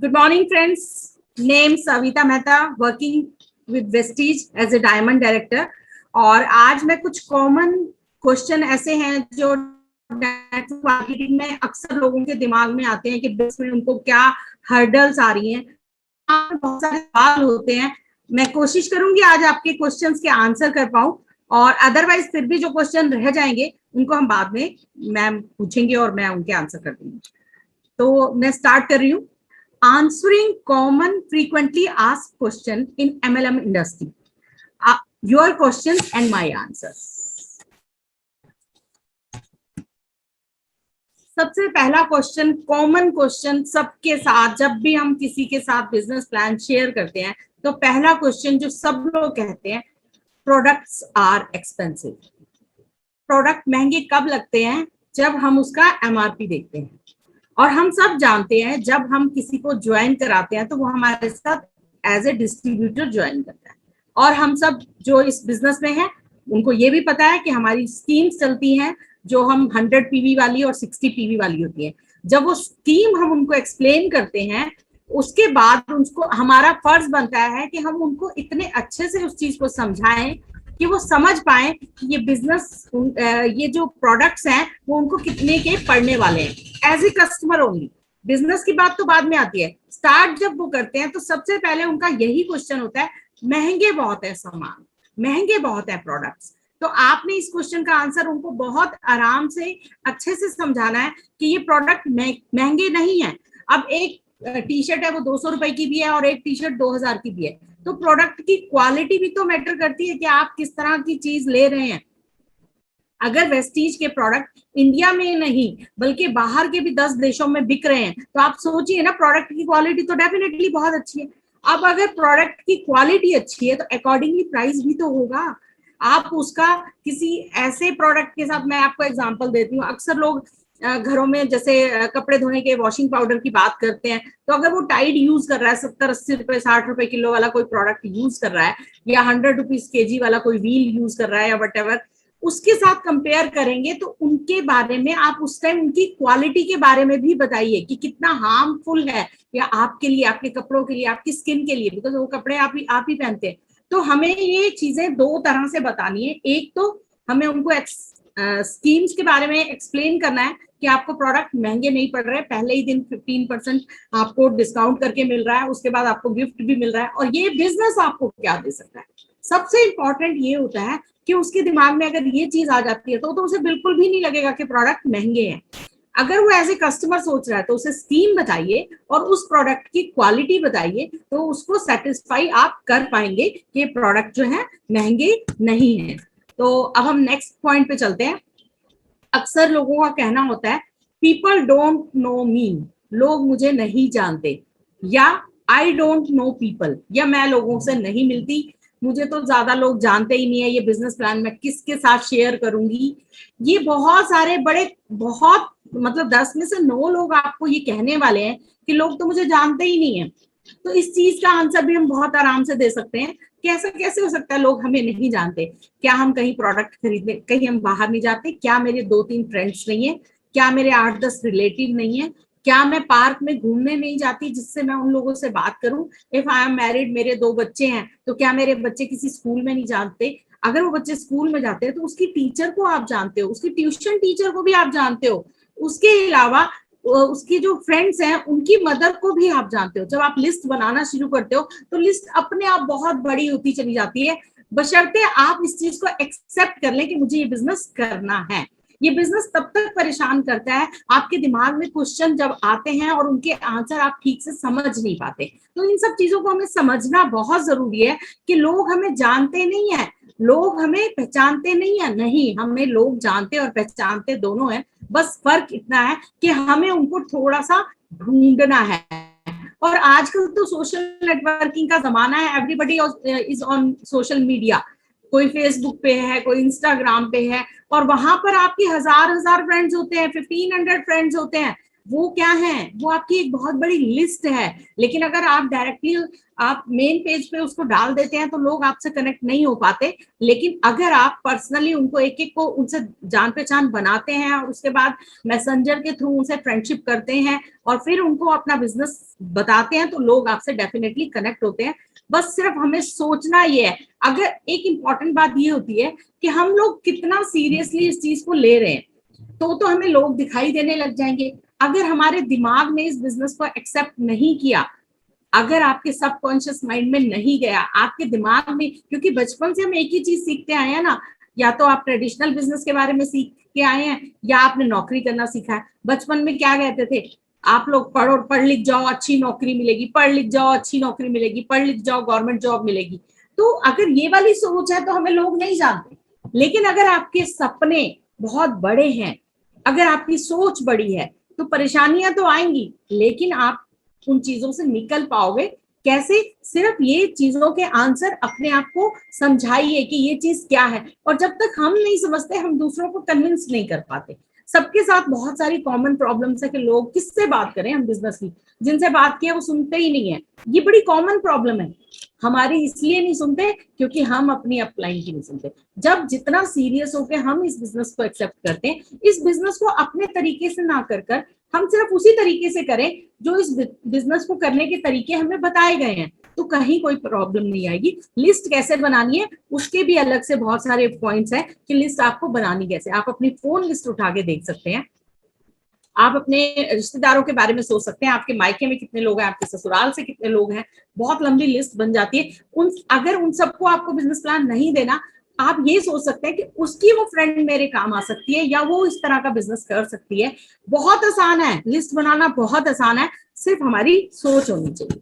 Good morning, friends. Name Savita Mehta, working with Vestige as a Diamond Director. और आज मैं कुछ common question ऐसे हैं जो नेटवर्क मार्केटिंग में अक्सर लोगों के दिमाग में आते हैं कि बिजनेस में उनको क्या हर्डल्स आ रही हैं, बहुत सारे सवाल होते हैं। मैं कोशिश करूंगी आज आपके क्वेश्चंस के आंसर कर पाऊं, और अदरवाइज फिर भी जो क्वेश्चन रह जाएंगे उनको हम बाद में मैम पूछेंगे और मैं उनके आंसर कर दूंगी। तो मैं स्टार्ट कर रही हूँ। Answering common frequently asked question in MLM industry. Your questions and my answers. सबसे पहला क्वेश्चन, कॉमन क्वेश्चन सबके साथ, जब भी हम किसी के साथ बिजनेस प्लान शेयर करते हैं तो पहला क्वेश्चन जो सब लोग कहते हैं, प्रोडक्ट्स आर एक्सपेंसिव। प्रोडक्ट महंगे कब लगते हैं? जब हम उसका एमआरपी देखते हैं। और हम सब जानते हैं जब हम किसी को ज्वाइन कराते हैं तो वो हमारे साथ एज ए डिस्ट्रीब्यूटर ज्वाइन करता है। और हम सब जो इस बिजनेस में हैं उनको ये भी पता है कि हमारी स्कीम्स चलती हैं जो हम 100 पीवी वाली और 60 पीवी वाली होती है। जब वो स्कीम हम उनको एक्सप्लेन करते हैं उसके बाद उनको हमारा फर्ज बनता है कि हम उनको इतने अच्छे से उस चीज को समझाएं कि वो समझ पाए कि ये बिजनेस, ये जो प्रोडक्ट्स हैं वो उनको कितने के पड़ने वाले हैं as a customer only. Business की बात तो बाद में आती है। स्टार्ट जब वो करते हैं तो सबसे पहले उनका यही क्वेश्चन होता है, महंगे बहुत है सामान, महंगे बहुत है प्रोडक्ट्स। तो आपने इस क्वेश्चन का आंसर उनको बहुत आराम से अच्छे से समझाना है कि ये प्रोडक्ट महंगे नहीं है। अब एक टी शर्ट है वो 200 रुपए की भी है और एक टी शर्ट 2000 की भी है, तो प्रोडक्ट की क्वालिटी भी तो मैटर करती है कि आप किस तरह की चीज ले रहे हैं। अगर वेस्टीज के प्रोडक्ट इंडिया में नहीं बल्कि बाहर के भी 10 देशों में बिक रहे हैं तो आप सोचिए ना, प्रोडक्ट की क्वालिटी तो डेफिनेटली बहुत अच्छी है। अब अगर प्रोडक्ट की क्वालिटी अच्छी है तो अकॉर्डिंगली प्राइस भी तो होगा। आप उसका किसी ऐसे प्रोडक्ट के साथ, मैं आपको एग्जांपल देती हूँ, अक्सर लोग घरों में जैसे कपड़े धोने के वॉशिंग पाउडर की बात करते हैं, तो अगर वो टाइड यूज कर रहा है 70-80 रुपए 60 रुपए किलो वाला कोई प्रोडक्ट यूज कर रहा है, या 100 रुपीज केजी वाला कोई व्हील यूज कर रहा है या वट, उसके साथ कंपेयर करेंगे तो उनके बारे में आप उस टाइम उनकी क्वालिटी के बारे में भी बताइए कि कितना हार्मफुल है या आपके लिए, आपके कपड़ों के लिए, आपकी स्किन के लिए, बिकॉज वो कपड़े आप ही पहनते हैं। तो हमें ये चीजें दो तरह से बतानी है। एक तो हमें उनको स्कीम्स के बारे में एक्सप्लेन करना है कि आपको प्रोडक्ट महंगे नहीं पड़ रहे, पहले ही दिन 15% आपको डिस्काउंट करके मिल रहा है, उसके बाद आपको गिफ्ट भी मिल रहा है, और ये बिजनेस आपको क्या दे सकता है। सबसे इंपॉर्टेंट ये होता है कि उसके दिमाग में अगर ये चीज आ जाती है तो उसे बिल्कुल भी नहीं लगेगा कि प्रोडक्ट महंगे हैं। अगर वो एज ए कस्टमर सोच रहा है तो उसे स्कीम बताइए और उस प्रोडक्ट की क्वालिटी बताइए, तो उसको सेटिस्फाई आप कर पाएंगे कि प्रोडक्ट जो है महंगे नहीं है। तो अब हम नेक्स्ट पॉइंट पे चलते हैं। अक्सर लोगों का कहना होता है, पीपल डोंट नो मी, लोग मुझे नहीं जानते, या आई डोंट नो पीपल, या मैं लोगों से नहीं मिलती, मुझे तो ज्यादा लोग जानते ही नहीं है, ये बिजनेस प्लान मैं किसके साथ शेयर करूंगी। ये बहुत सारे बहुत मतलब 10 में से 9 लोग आपको ये कहने वाले हैं कि लोग तो मुझे जानते ही नहीं है। तो इस चीज का आंसर भी हम बहुत आराम से दे सकते हैं कि ऐसा कैसे हो सकता है लोग हमें नहीं जानते। क्या हम कहीं प्रोडक्ट खरीदने कहीं हम बाहर नहीं जाते? क्या मेरे 2-3 फ्रेंड्स नहीं है? क्या मेरे 8-10 रिलेटिव नहीं है? क्या मैं पार्क में घूमने नहीं जाती जिससे मैं उन लोगों से बात करूं? इफ आई एम मैरिड, मेरे 2 बच्चे हैं, तो क्या मेरे बच्चे किसी स्कूल में नहीं जाते? अगर वो बच्चे स्कूल में जाते हैं तो उसकी टीचर को आप जानते हो, उसकी ट्यूशन टीचर को भी आप जानते हो, उसके अलावा उसकी जो फ्रेंड्स हैं उनकी मदर को भी आप जानते हो। जब आप लिस्ट बनाना शुरू करते हो तो लिस्ट अपने आप बहुत बड़ी होती चली जाती है, बशर्ते आप इस चीज को एक्सेप्ट कर लें कि मुझे ये बिजनेस करना है। ये बिजनेस तब तक परेशान करता है, आपके दिमाग में क्वेश्चन जब आते हैं और उनके आंसर आप ठीक से समझ नहीं पाते। तो इन सब चीजों को हमें समझना बहुत जरूरी है कि लोग हमें जानते नहीं है, लोग हमें पहचानते नहीं है। नहीं, हमें लोग जानते और पहचानते दोनों है, बस फर्क इतना है कि हमें उनको थोड़ा सा ढूंढना है। और आजकल तो सोशल नेटवर्किंग का जमाना है, everybody is on social media. कोई फेसबुक पे है, कोई इंस्टाग्राम पे है, और वहां पर आपके हजार फ्रेंड्स होते हैं, 1500 फ्रेंड्स होते हैं। वो क्या है, वो आपकी एक बहुत बड़ी लिस्ट है। लेकिन अगर आप डायरेक्टली आप मेन पेज पे उसको डाल देते हैं तो लोग आपसे कनेक्ट नहीं हो पाते। लेकिन अगर आप पर्सनली उनको एक एक को उनसे जान पहचान बनाते हैं और उसके बाद मैसेंजर के थ्रू उनसे फ्रेंडशिप करते हैं और फिर उनको अपना बिजनेस बताते हैं, तो लोग आपसे डेफिनेटली कनेक्ट होते हैं। बस सिर्फ हमें सोचना ये है। अगर एक इंपॉर्टेंट बात ये होती है कि हम लोग कितना सीरियसली इस चीज को ले रहे हैं, तो हमें लोग दिखाई देने लग जाएंगे। अगर हमारे दिमाग ने इस बिजनेस को एक्सेप्ट नहीं किया, अगर आपके सबकॉन्शियस माइंड में नहीं गया, आपके दिमाग में, क्योंकि बचपन से हम एक ही चीज सीखते आए हैं ना, या तो आप ट्रेडिशनल बिजनेस के बारे में सीख के आए हैं या आपने नौकरी करना सीखा है। बचपन में क्या कहते थे, आप लोग पढ़ो, पढ़ लिख जाओ अच्छी नौकरी मिलेगी, पढ़ लिख जाओ अच्छी नौकरी मिलेगी, पढ़ लिख जाओ गवर्नमेंट जॉब मिलेगी। तो अगर ये वाली सोच है तो हमें लोग नहीं जानते। लेकिन अगर आपके सपने बहुत बड़े हैं, अगर आपकी सोच बड़ी है, तो परेशानियां तो आएंगी, लेकिन आप उन चीजों से निकल पाओगे कैसे? सिर्फ ये चीजों के आंसर अपने आप को समझाइए कि ये चीज क्या है। और जब तक हम नहीं समझते, हम दूसरों को कन्विंस नहीं कर पाते। सबके साथ बहुत सारी कॉमन प्रॉब्लम्स है कि लोग किससे बात करें हम बिजनेस की, जिनसे बात किया वो सुनते ही नहीं है। ये बड़ी कॉमन प्रॉब्लम है हमारी, इसलिए नहीं सुनते क्योंकि हम अपनी अपलाइन की नहीं सुनते। जब जितना सीरियस होकर हम इस बिजनेस को एक्सेप्ट करते हैं, इस बिजनेस को अपने तरीके से ना कर हम सिर्फ उसी तरीके से करें जो इस बिजनेस को करने के तरीके हमें बताए गए हैं, तो कहीं कोई प्रॉब्लम नहीं आएगी। लिस्ट कैसे बनानी है उसके भी अलग से बहुत सारे पॉइंट्स हैं कि लिस्ट आपको बनानी कैसे। आप अपनी फोन लिस्ट उठा के देख सकते हैं, आप अपने रिश्तेदारों के बारे में सोच सकते हैं, आपके मायके में कितने लोग हैं, आपके ससुराल से कितने लोग हैं, बहुत लंबी लिस्ट बन जाती है। अगर उन सबको आपको बिजनेस प्लान नहीं देना, आप ये सोच सकते हैं कि उसकी वो फ्रेंड मेरे काम आ सकती है या वो इस तरह का बिजनेस कर सकती है। बहुत आसान है, लिस्ट बनाना बहुत आसान है, सिर्फ हमारी सोच होनी चाहिए।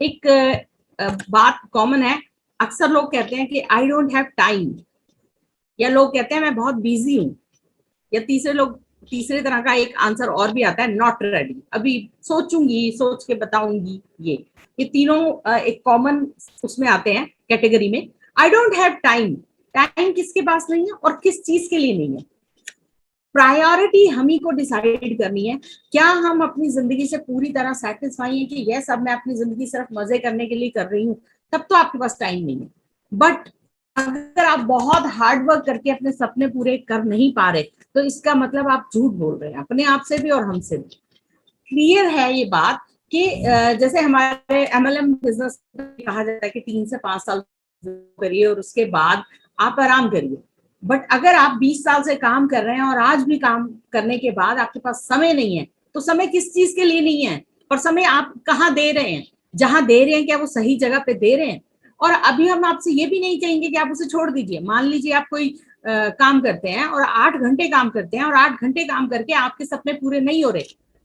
एक बात कॉमन है, अक्सर लोग कहते हैं कि आई डोंट हैव टाइम, या लोग कहते हैं मैं बहुत बिजी हूं, या तीसरे तरह का एक आंसर और भी आता है, नॉट रेडी, अभी सोचूंगी, सोच के बताऊंगी। ये तीनों एक कॉमन उसमें आते हैं कैटेगरी में। I don't have time, time किसके पास नहीं है और किस चीज के लिए नहीं है? प्रायोरिटी हम ही को डिसाइड करनी है। क्या हम अपनी जिंदगी से पूरी तरह सेटिस्फाई हैं कि यह सब मैं अपनी जिंदगी सिर्फ मजे करने के लिए कर रही हूँ, तब तो आपके पास टाइम नहीं है। बट अगर आप बहुत हार्ड वर्क करके अपने सपने पूरे कर नहीं पा रहे, तो इसका मतलब आप झूठ बोल रहे हैं अपने आप से भी और हमसे भी। क्लियर है ये बात कि जैसे हमारे MLM बिजनेस कहा जाता है कि 3 से 5 साल करिए और उसके बाद आप आराम करिए। बट अगर आप 20 साल से काम कर रहे हैं और आज भी काम करने के बाद आपके पास समय नहीं है, तो समय किस चीज के लिए नहीं है? और समय आप कहाँ दे रहे हैं? जहां दे रहे हैं क्या वो सही जगह पे दे रहे हैं? और अभी हम आपसे ये भी नहीं कहेंगे कि आप उसे छोड़ दीजिए। मान लीजिए आप कोई काम करते हैं और 8 घंटे काम करते हैं और 8 घंटे काम करके आपके सपने पूरे नहीं हो रहे,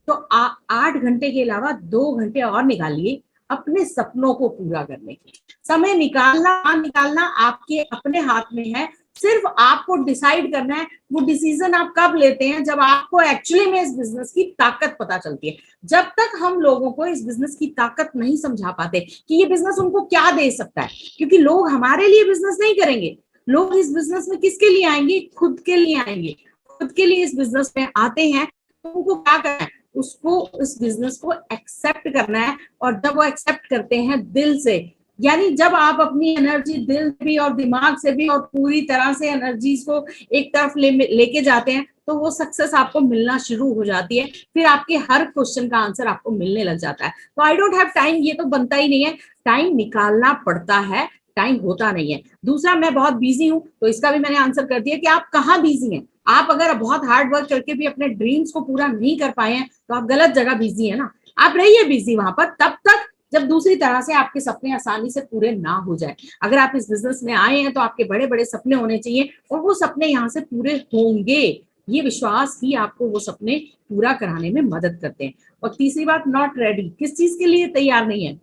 तो 8 घंटे के अलावा 2 घंटे और निकालिए अपने सपनों को पूरा करने के। समय निकालना निकालना आपके अपने हाथ में है, सिर्फ आपको डिसाइड करना है। वो डिसीजन आप कब लेते हैं? जब आपको एक्चुअली में इस बिजनेस की ताकत पता चलती है। जब तक हम लोगों को इस बिजनेस की ताकत नहीं समझा पाते कि ये बिजनेस उनको क्या दे सकता है, क्योंकि लोग हमारे लिए बिजनेस नहीं करेंगे, लोग इस बिजनेस में किसके लिए आएंगे? खुद के लिए आएंगे। खुद के लिए इस बिजनेस में आते हैं, तो उनको क्या करना है? उसको, इस बिजनेस को एक्सेप्ट करना है। और जब वो एक्सेप्ट करते हैं दिल से, यानी जब आप अपनी एनर्जी दिल भी और दिमाग से भी और पूरी तरह से एनर्जीज को एक तरफ लेके जाते हैं, तो वो सक्सेस आपको मिलना शुरू हो जाती है। फिर आपके हर क्वेश्चन का आंसर आपको मिलने लग जाता है। तो आई डोंट हैव टाइम ये तो बनता ही नहीं है, टाइम निकालना पड़ता है, टाइम होता नहीं है। दूसरा, मैं बहुत बिजी हूँ, तो इसका भी मैंने आंसर कर दिया कि आप कहाँ बिजी हैं। आप अगर बहुत हार्ड वर्क करके भी अपने ड्रीम्स को पूरा नहीं कर पाए हैं, तो आप गलत जगह बिजी है ना। आप रहिए बिजी वहां पर तब तक जब दूसरी तरह से आपके सपने आसानी से पूरे ना हो जाए। अगर आप इस बिजनेस में आए हैं तो आपके बड़े बड़े सपने होने चाहिए और वो सपने यहाँ से पूरे होंगे। ये विश्वास ही आपको वो सपने पूरा कराने में मदद करते हैं। और तीसरी बात, नॉट रेडी, किस चीज के लिए तैयार नहीं है?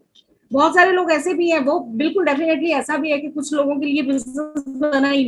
बहुत सारे लोग ऐसे भी हैं, वो बिल्कुल डेफिनेटली ऐसा भी है कि कुछ लोगों के लिए बिजनेस बना ही,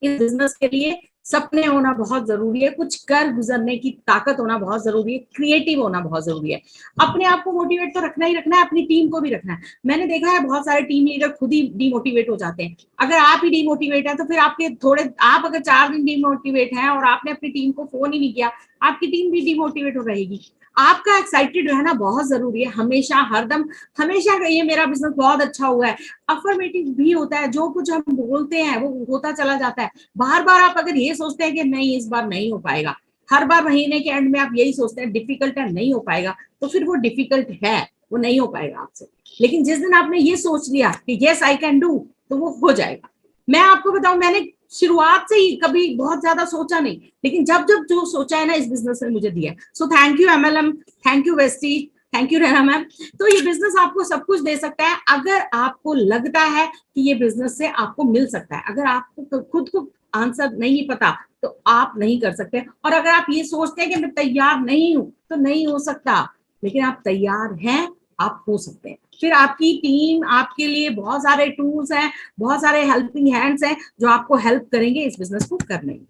इस बिजनेस के लिए सपने होना बहुत जरूरी है, कुछ कर गुजरने की ताकत होना बहुत जरूरी है, क्रिएटिव होना बहुत जरूरी है। अपने आप को मोटिवेट तो रखना ही रखना है, अपनी टीम को भी रखना है। मैंने देखा है बहुत सारे टीम लीडर खुद ही डिमोटिवेट हो जाते हैं। अगर आप ही डिमोटिवेट है तो फिर आपके थोड़े, आप अगर 4 दिन डिमोटिवेट हैं और आपने अपनी टीम को फोन ही नहीं किया, आपकी टीम भी डिमोटिवेट हो रहेगी। आपका एक्साइटेड रहना बहुत जरूरी है, हमेशा हरदम हमेशा कहिए मेरा बिजनेस बहुत अच्छा हुआ है। अफर्मेटिव भी होता है, जो कुछ हम बोलते हैं वो होता चला जाता है। बार बार आप अगर ये सोचते हैं कि नहीं इस बार नहीं हो पाएगा, हर बार महीने के एंड में आप यही सोचते हैं डिफिकल्ट है नहीं हो पाएगा, तो फिर वो डिफिकल्ट है, वो नहीं हो पाएगा आपसे। लेकिन जिस दिन आपने ये सोच लिया कि यस आई कैन डू, तो वो हो जाएगा। मैं आपको बताऊं, मैंने शुरुआत से ही कभी बहुत ज्यादा सोचा नहीं, लेकिन जब जब जो सोचा है ना इस बिजनेस ने मुझे दिया। So thank you MLM, thank you Vestige, thank you Reena ma'am. तो ये बिजनेस आपको सब कुछ दे सकता है अगर आपको लगता है कि ये बिजनेस से आपको मिल सकता है। अगर आपको खुद को आंसर नहीं पता तो आप नहीं कर सकते, और अगर आप ये सोचते हैं कि मैं तैयार नहीं हूं तो नहीं हो सकता। लेकिन आप तैयार हैं, आप हो सकते हैं। फिर आपकी टीम, आपके लिए बहुत सारे टूल्स हैं, बहुत सारे हेल्पिंग हैंड्स हैं जो आपको हेल्प करेंगे इस बिजनेस को करने में।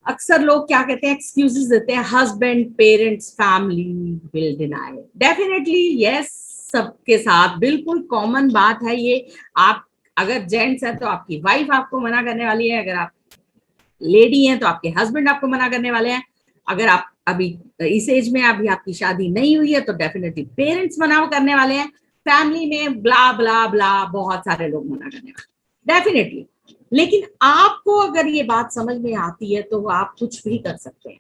अक्सर लोग क्या कहते हैं, एक्सक्यूजेस देते हैं, husband, parents, family will deny. Definitely yes, सबके साथ बिल्कुल कॉमन बात है ये। आप अगर जेंट्स है तो आपकी वाइफ आपको मना करने वाली है, अगर आप लेडी हैं तो आपके हस्बैंड आपको मना करने वाले हैं, अगर आप अभी इस एज में अभी आपकी शादी नहीं हुई है तो डेफिनेटली पेरेंट्स मना करने वाले हैं, फैमिली में ब्ला ब्ला ब्ला बहुत सारे लोग मना करने वाले डेफिनेटली। लेकिन आपको अगर ये बात समझ में आती है तो आप कुछ भी कर सकते हैं।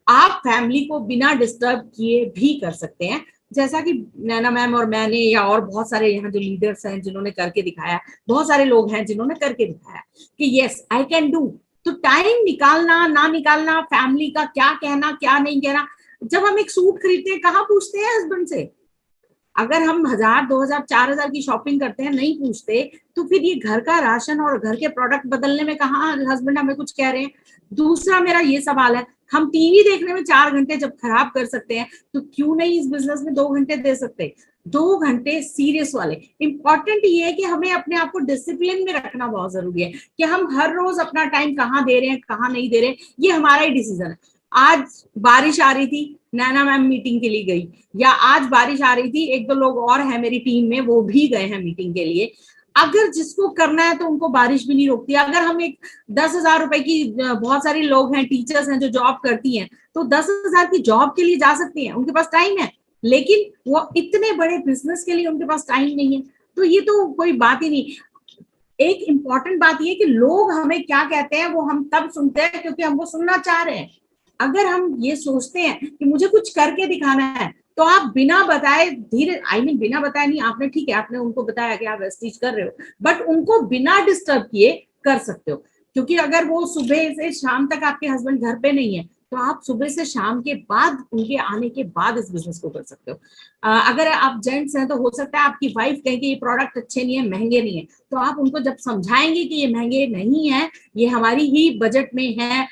आप फैमिली को बिना डिस्टर्ब किए भी कर सकते हैं, जैसा कि नैना मैम और मैंने या और बहुत सारे यहाँ जो लीडर्स हैं जिन्होंने करके दिखाया, बहुत सारे लोग हैं जिन्होंने करके दिखाया कि यस आई कैन डू। तो टाइम निकालना ना निकालना, फैमिली का क्या कहना क्या नहीं कहना। जब हम एक सूट खरीदते हैं कहाँ पूछते हैं हस्बैंड से? अगर हम 1000, 2000, 4000 की शॉपिंग करते हैं नहीं पूछते, तो फिर ये घर का राशन और घर के प्रोडक्ट बदलने में कहाँ हस्बैंड हमें कुछ कह रहे हैं? दूसरा मेरा ये सवाल है, हम टीवी देखने में 4 घंटे जब खराब कर सकते हैं तो क्यों नहीं इस बिजनेस में 2 घंटे दे सकते? 2 घंटे सीरियस वाले। इंपॉर्टेंट ये है कि हमें अपने आप को डिसिप्लिन में रखना बहुत जरूरी है कि हम हर रोज अपना टाइम कहाँ दे रहे हैं कहाँ नहीं दे रहे हैं, ये हमारा ही डिसीजन है। आज बारिश आ रही थी, नैना मैम मीटिंग के लिए गई, या आज बारिश आ रही थी, एक दो लोग और हैं मेरी टीम में वो भी गए हैं मीटिंग के लिए। अगर जिसको करना है तो उनको बारिश भी नहीं रोकती। अगर हम एक 10,000 रुपए की, बहुत सारे लोग हैं टीचर्स हैं जो जॉब करती हैं, तो 10,000 की जॉब के लिए जा सकती हैं, उनके पास टाइम है। लेकिन वो इतने बड़े बिजनेस के लिए उनके पास टाइम नहीं है, तो ये तो कोई बात ही नहीं। एक इंपॉर्टेंट बात ये कि लोग हमें क्या कहते हैं वो हम तब सुनते हैं क्योंकि हम वो सुनना चाह रहे हैं। अगर हम ये सोचते हैं कि मुझे कुछ करके दिखाना है, तो आप बिना बताए धीरे, बिना बताए नहीं, आपने ठीक है आपने उनको बताया कि आप वेस्टीज कर रहे हो, बट उनको बिना डिस्टर्ब किए कर सकते हो। क्योंकि अगर वो सुबह से शाम तक आपके हस्बैंड घर पे नहीं है तो आप सुबह से शाम के बाद, उनके आने के बाद इस बिजनेस को कर सकते हो। अगर आप जेंट्स हैं तो हो सकता है आपकी वाइफ कहे कि ये प्रोडक्ट अच्छे नहीं है, महंगे नहीं है, तो आप उनको जब समझाएंगे कि ये महंगे नहीं है, ये हमारी ही बजट में है,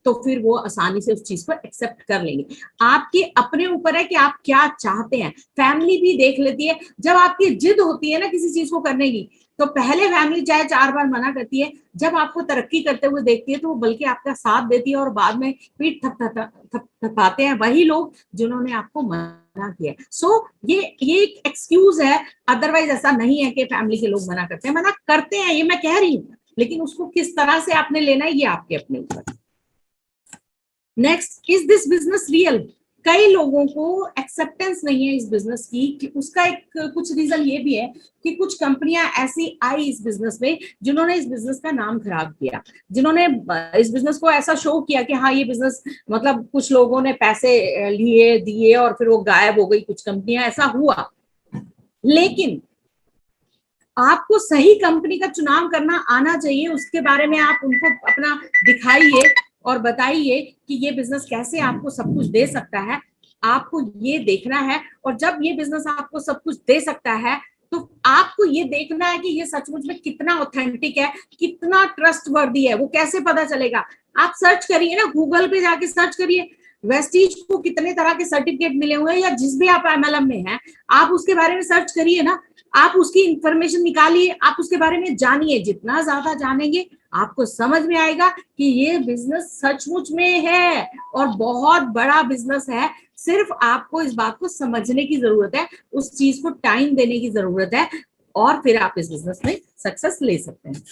तो फिर वो आसानी से उस चीज को एक्सेप्ट कर लेंगे। आपके अपने ऊपर है कि आप क्या चाहते हैं। फैमिली भी देख लेती है, जब आपकी जिद होती है ना किसी चीज को करने की, तो पहले फैमिली चाहे 4 बार मना करती है, जब आपको तरक्की करते हुए देखती है तो वो बल्कि आपका साथ देती है, और बाद में पीठ थपथपाते हैं वही लोग जिन्होंने आपको मना किया। सो ये एक एक्सक्यूज है, अदरवाइज ऐसा नहीं है कि फैमिली के लोग मना करते हैं। मना करते हैं ये मैं कह रही हूँ, लेकिन उसको किस तरह से आपने लेना है ये आपके अपने ऊपर। Next, is this business real? कई लोगों को एक्सेप्टेंस नहीं है इस बिजनेस की, कि उसका एक कुछ रीजन ये भी है कि कुछ कंपनियां ऐसी आई इस बिजनेस में जिन्होंने इस बिजनेस का नाम खराब किया, जिन्होंने इस बिजनेस को ऐसा शो किया कि हाँ ये बिजनेस, मतलब कुछ लोगों ने पैसे लिए दिए और फिर वो गायब हो गई कुछ कंपनियां, ऐसा हुआ। लेकिन आपको सही कंपनी का चुनाव करना आना चाहिए, उसके बारे में आप उनको अपना दिखाइए और बताइए कि ये बिजनेस कैसे आपको सब कुछ दे सकता है। आपको ये देखना है, और जब ये बिजनेस आपको सब कुछ दे सकता है तो आपको ये देखना है कि ये सचमुच में कितना ऑथेंटिक है, कितना ट्रस्टवर्दी है। वो कैसे पता चलेगा? आप सर्च करिए ना, गूगल पे जाके सर्च करिए वेस्टीज को कितने तरह के सर्टिफिकेट मिले हुए हैं, या जिस भी आप एमएलएम में हैं आप उसके बारे में सर्च करिए ना, आप उसकी इंफॉर्मेशन निकालिए, आप उसके बारे में जानिए। जितना ज्यादा जानेंगे आपको समझ में आएगा कि ये बिजनेस सचमुच में है और बहुत बड़ा बिजनेस है। सिर्फ आपको इस बात को समझने की जरूरत है, उस चीज को टाइम देने की जरूरत है, और फिर आप इस बिजनेस में सक्सेस ले सकते हैं।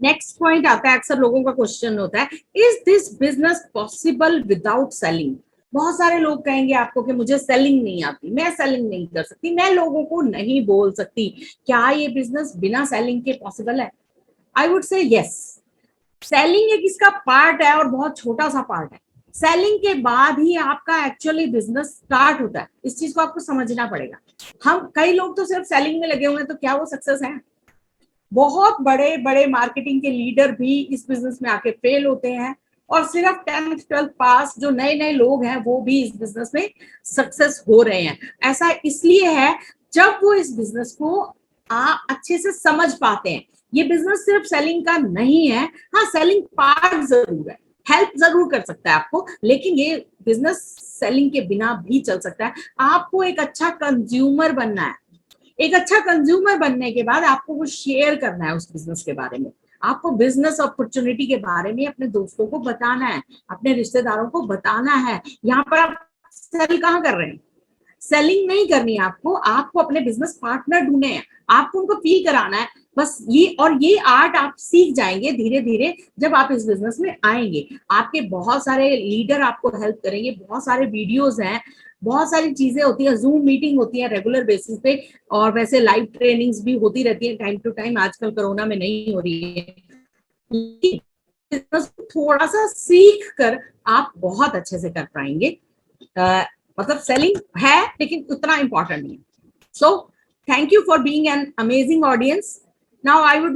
नेक्स्ट पॉइंट आता है, अक्सर लोगों का क्वेश्चन होता है, is this business possible without selling? बहुत सारे लोग कहेंगे आपको कि मुझे सेलिंग नहीं आती, मैं सेलिंग नहीं कर सकती, मैं लोगों को नहीं बोल सकती। क्या ये बिजनेस बिना सेलिंग के पॉसिबल है? I would say yes. Selling एक इसका पार्ट है और बहुत छोटा सा पार्ट है। सेलिंग के बाद ही आपका एक्चुअली बिजनेस स्टार्ट होता है। इस चीज को आपको समझना पड़ेगा। हम कई लोग तो सिर्फ सेलिंग में लगे हुए हैं, तो क्या वो सक्सेस है? बहुत बड़े बड़े मार्केटिंग के लीडर भी इस बिजनेस में आके फेल होते हैं, और सिर्फ 10th 12th पास जो नए नए लोग हैं वो भी इस बिजनेस में सक्सेस हो रहे हैं। ऐसा इसलिए है जब वो इस बिजनेस को अच्छे से समझ पाते हैं। ये बिजनेस सिर्फ सेलिंग का नहीं है, हाँ सेलिंग पार्ट जरूर है, हेल्प जरूर कर सकता है आपको, लेकिन ये बिजनेस सेलिंग के बिना भी चल सकता है। आपको एक अच्छा कंज्यूमर बनना है। एक अच्छा कंज्यूमर बनने के बाद आपको वो शेयर करना है उस बिजनेस के बारे में। आपको बिजनेस अपॉर्चुनिटी के बारे में अपने दोस्तों को बताना है, अपने रिश्तेदारों को बताना है। यहाँ पर आप सेल कहाँ कर रहे हैं? सेलिंग नहीं करनी है आपको, आपको अपने बिजनेस पार्टनर ढूंढने हैं, आपको उनको फील कराना है बस। ये आर्ट आप सीख जाएंगे धीरे धीरे जब आप इस बिजनेस में आएंगे। आपके बहुत सारे लीडर आपको हेल्प करेंगे, बहुत सारे वीडियोस हैं, बहुत सारी चीजें होती है, जूम मीटिंग होती है रेगुलर बेसिस पे, और वैसे लाइव ट्रेनिंग्स भी होती रहती है टाइम टू टाइम। आजकल कोरोना में नहीं हो रही है, थोड़ा सा सीख कर आप बहुत अच्छे से कर पाएंगे। मतलब सेलिंग है लेकिन उतना इंपॉर्टेंट नहीं है। सो thank you for being an amazing audience. Now I would